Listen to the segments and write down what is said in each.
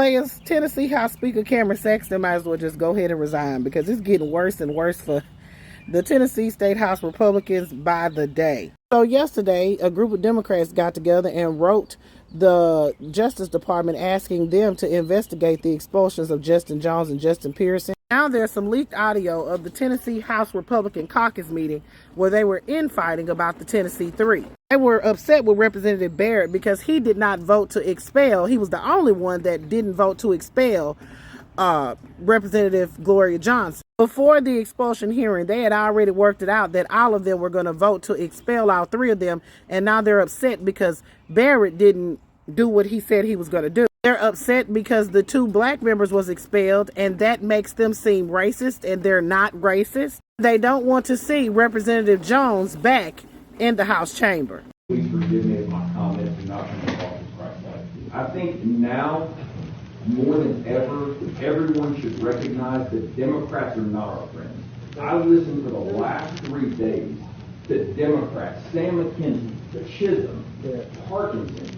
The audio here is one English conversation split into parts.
Players, Tennessee House Speaker Cameron Sexton might as well just go ahead and resign because it's getting worse and worse for the Tennessee State House Republicans by the day. So yesterday, a group of Democrats got together and wrote the Justice Department asking them to investigate the expulsions of Justin Jones and Justin Pearson. Now there's some leaked audio of the Tennessee House Republican Caucus meeting where they were infighting about the Tennessee Three. They were upset with Representative Barrett because he did not vote to expel. He was the only one that didn't vote to expel Representative Gloria Johnson. Before the expulsion hearing, they had already worked it out that all of them were going to vote to expel all three of them, and now they're upset because Barrett didn't do what he said he was going to do. They're upset because the two black members was expelled, and that makes them seem racist, and they're not racist. They don't want to see Representative Jones back in the House chamber. Please forgive me if my comments do not come across as Christ-like. I think now, more than ever, everyone should recognize that Democrats are not our friends. I listened for the last 3 days to Democrats, Sam McKenzie, Chisholm, Parkinson,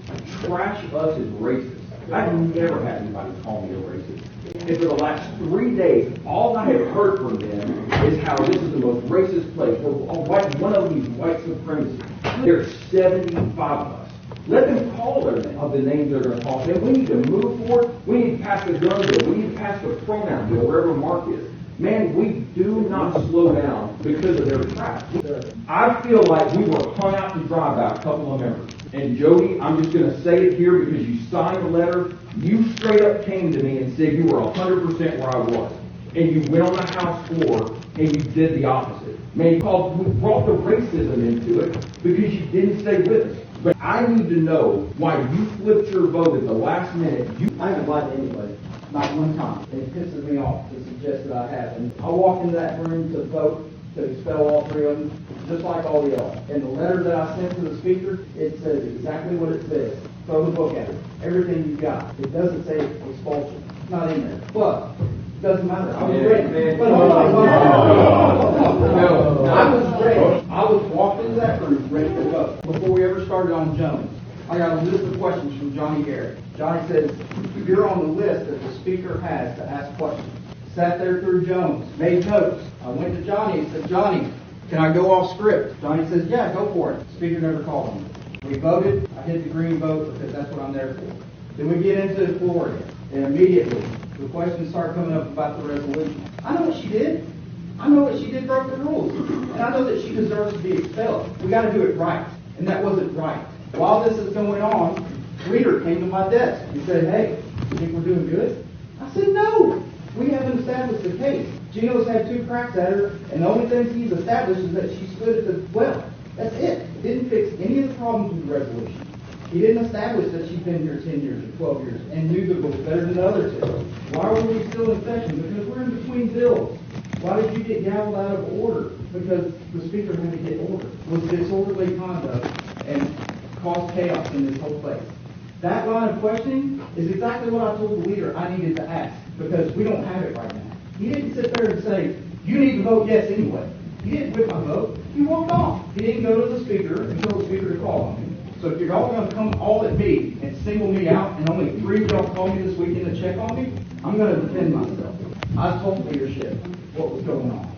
trash us as racist. I've never had anybody call me a racist. And for the last 3 days, all I have heard from them is how this is the most racist place. One of these white supremacists. There's 75 of us. Let them call the names they're going to call. Then we need to move forward. We need to pass the gun bill. We need to pass the pronoun bill, wherever Mark is. Man, we do not slow down because of their crap. I feel like we were hung out to dry by a couple of members. And Jody, I'm just going to say it here because you signed the letter. You straight up came to me and said you were 100% where I was. And you went on the House floor and you did the opposite. Man, we brought the racism into it because you didn't stay with us. But I need to know why you flipped your vote at the last minute. I haven't lied to anybody, not one time. And it pisses me off to suggest that I have. And I walked into that room to vote to expel all three of them, just like all y'all. And the letter that I sent to the speaker, it says exactly what it says. Throw the book at it. Everything you've got. It doesn't say expulsion. It's not in there. But it doesn't matter. I was ready. But hold on. I was ready. I was walked into that room ready to vote. Before we ever started on Jones, I got a list of questions from Johnny Garrett. Johnny says, you're on the list that the speaker has to ask questions. Sat there through Jones, made notes. I went to Johnny and said, Johnny, can I go off script? Johnny says, yeah, go for it. Speaker never called me. We voted. I hit the green vote because that's what I'm there for. Then we get into the floor again. And immediately, the questions start coming up about the resolution. I know what she did. I know what she did broke the rules. And I know that she deserves to be expelled. We got to do it right. And that wasn't right. While this is going on, Reader came to my desk and said, hey, you think we're doing good? I said, no. We haven't established the case. Gino's had 2 cracks at her, and the only thing he's established is that she stood at the well. That's it. Didn't fix any of the problems with the resolution. He didn't establish that she'd been here 10 years or 12 years and knew the rules better than the others did. Why were we still in session? Because we're in between bills. Why did you get gavelled out of order? Because the speaker had to get order. Was disorderly conduct and caused chaos in this whole place. That line of questioning is exactly what I told the leader I needed to ask, because we don't have it right now. He didn't sit there and say, you need to vote yes anyway. He didn't whip my vote. He walked off. He didn't go to the speaker and tell the speaker to call on me. So if you're all going to come all at me and single me out, and only 3 of y'all call me this weekend to check on me, I'm going to defend myself. I told leadership what was going on.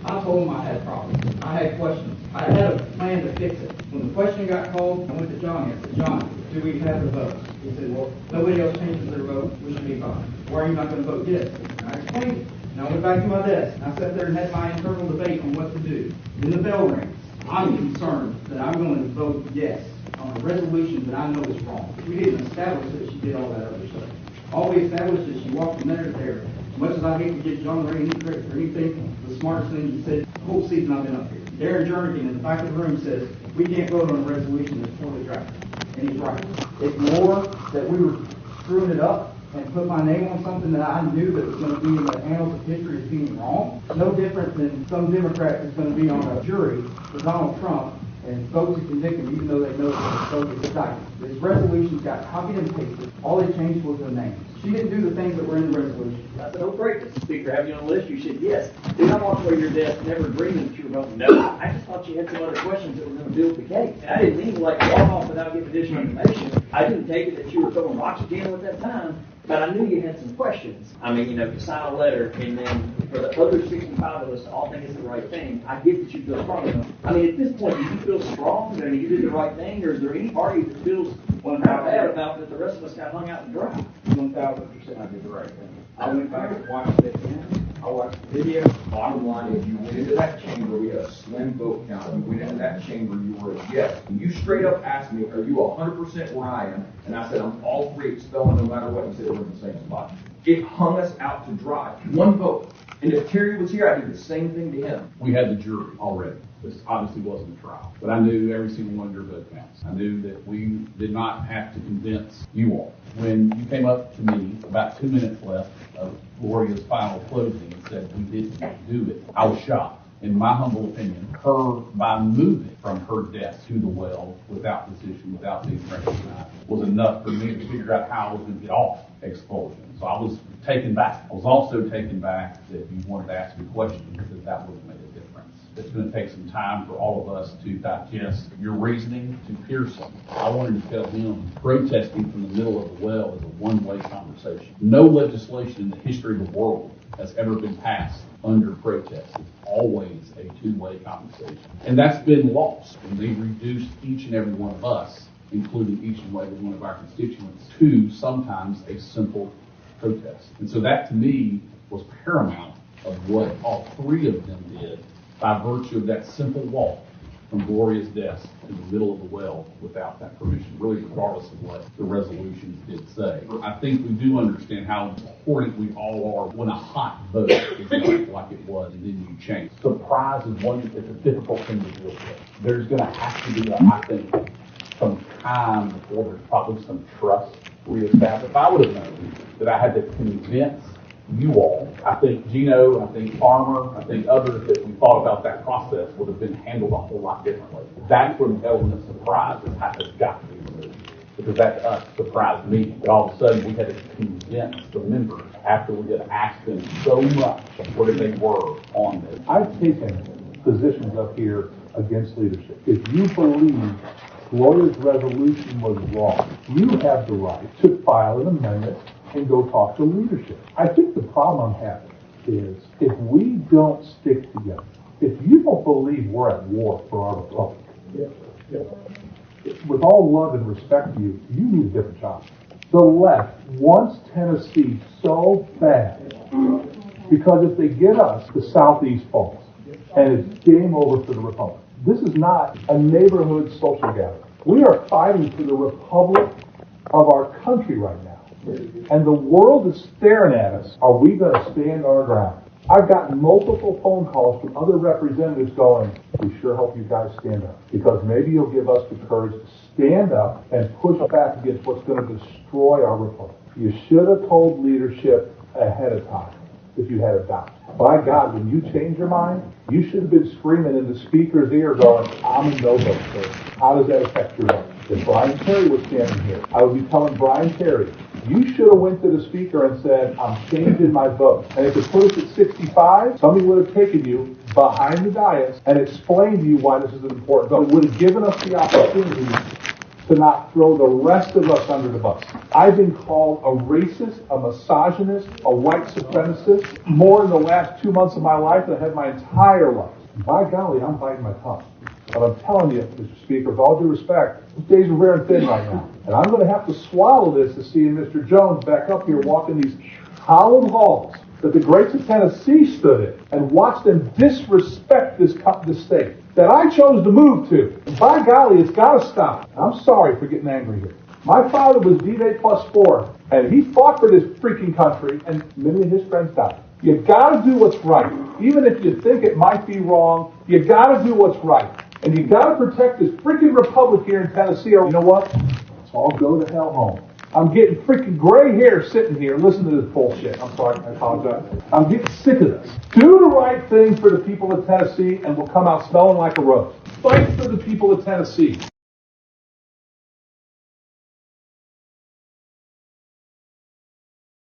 I told them I had problems. I had questions. I had a plan to fix it. When the question got called, I went to Johnny. I said, Johnny, do we have the votes? He said, well, nobody else changes their vote. We should be fine. Why are you not going to vote yes? And I explained it. And I went back to my desk. And I sat there and had my internal debate on what to do. Then the bell rings. I'm concerned that I'm going to vote yes on a resolution that I know is wrong. We didn't establish that she did all that other stuff. All we established is she walked from there to there. As much as I hate to give John Ray any credit for anything, the smartest thing he said the whole season I've been up here. Darren Jernigan in the back of the room says, we can't vote on a resolution that's totally drafted. And he's right. It's more that we were screwing it up and put my name on something that I knew that was going to be in the annals of history as being wrong. No different than some Democrat that's going to be on a jury for Donald Trump and vote to convict him even though they know that the vote is indictment. This resolution got copied and pasted. All they changed was the names. She didn't do the things that were in the resolution. I said, oh great, Mr. Speaker, have you on the list? You said yes. Did I walk away your desk never agreeing that you were voting no? I just thought you had some other questions that were going to build the case. And I didn't mean to like walk off without getting additional information. I didn't take it that you were throwing rocks at Gino at that time. But I knew you had some questions. I mean, you sign a letter, and then for the other 65 of us to all think it's the right thing, I get that you feel strong enough. I mean, at this point, do you feel strong that you did the right thing, or is there any party that feels bad about that the rest of us got hung out to dry? 1,000% I did the right thing. I went back and watched it again. I watched the video. Bottom line is, you went into that chamber, we had a slim vote count. You went into that chamber, you were a yes. And you straight up asked me, are you 100% where I am? And I said, I'm all three expelling no matter what. You said we're in the same spot. It hung us out to dry. One vote. And if Terry was here, I'd do the same thing to him. We had the jury already. This obviously wasn't a trial. But I knew every single one of your vote counts. I knew that we did not have to convince you all. When you came up to me about 2 minutes left of Gloria's final closing and said we didn't do it, I was shocked. In my humble opinion, her, by moving from her desk to the well without decision, without being recognized, was enough for me to figure out how I was going to get off expulsion. So I was taken back. I was also taken back that you wanted to ask me questions, because that would have made a difference. It's going to take some time for all of us to digest your reasoning to Pearson. I wanted to tell him protesting from the middle of the well is a one-way conversation. No legislation in the history of the world has ever been passed under protest. It's always a two-way conversation. And that's been lost. And they reduced each and every one of us, including each and every one of our constituents, to sometimes a simple protest. And so that, to me, was paramount of what all three of them did by virtue of that simple walk from Gloria's desk to the middle of the well without that permission, really regardless of what the resolutions did say. I think we do understand how important we all are when a hot vote is like it was and then you change. Surprise is it's a difficult thing to deal with. There's going to have to be, I think, some time before there's probably some trust reestablished. If I would have known that I had to convince you all, I think Gino, I think Farmer, I think others that we thought about that process would have been handled a whole lot differently. That's where the element of surprise has got to be removed. Because that to us surprised me. That all of a sudden we had to convince the members after we had asked them so much where they were on this. I've taken positions up here against leadership. If you believe Gloria's resolution was wrong, you have the right to file an amendment and go talk to leadership. I think the problem I'm having is if we don't stick together, if you don't believe we're at war for our republic, with all love and respect to you, you need a different job. The left wants Tennessee so bad because if they get us, the Southeast falls, and it's game over for the republic. This is not a neighborhood social gathering. We are fighting for the republic of our country right now. And the world is staring at us. Are we going to stand our ground? I've gotten multiple phone calls from other representatives going, we sure hope you guys stand up. Because maybe you'll give us the courage to stand up and push back against what's going to destroy our republic. You should have told leadership ahead of time if you had a doubt. By God, when you change your mind, you should have been screaming in the speaker's ear going, I'm a no vote, sir. How does that affect your vote? If Brian Terry was standing here, I would be telling Brian Terry, you should have went to the speaker and said, I'm changing my vote. And if it put us at 65, somebody would have taken you behind the dais and explained to you why this is an important vote. It would have given us the opportunity to not throw the rest of us under the bus. I've been called a racist, a misogynist, a white supremacist more in the last 2 months of my life than I had my entire life. By golly, I'm biting my tongue. But I'm telling you, Mr. Speaker, with all due respect, these days are very thin right now. And I'm going to have to swallow this to see Mr. Jones back up here walking these hallowed halls that the greats of Tennessee stood in and watch them disrespect this state that I chose to move to. And by golly, it's got to stop. I'm sorry for getting angry here. My father was D-Day +4, and he fought for this freaking country, and many of his friends died. You got to do what's right. Even if you think it might be wrong, you got to do what's right. And you got to protect this freaking republic here in Tennessee, or you know what? Let's all go to hell home. I'm getting freaking gray hair sitting here listening to this bullshit. I'm sorry, I apologize. I'm getting sick of this. Do the right thing for the people of Tennessee, and we'll come out smelling like a rose. Fight for the people of Tennessee.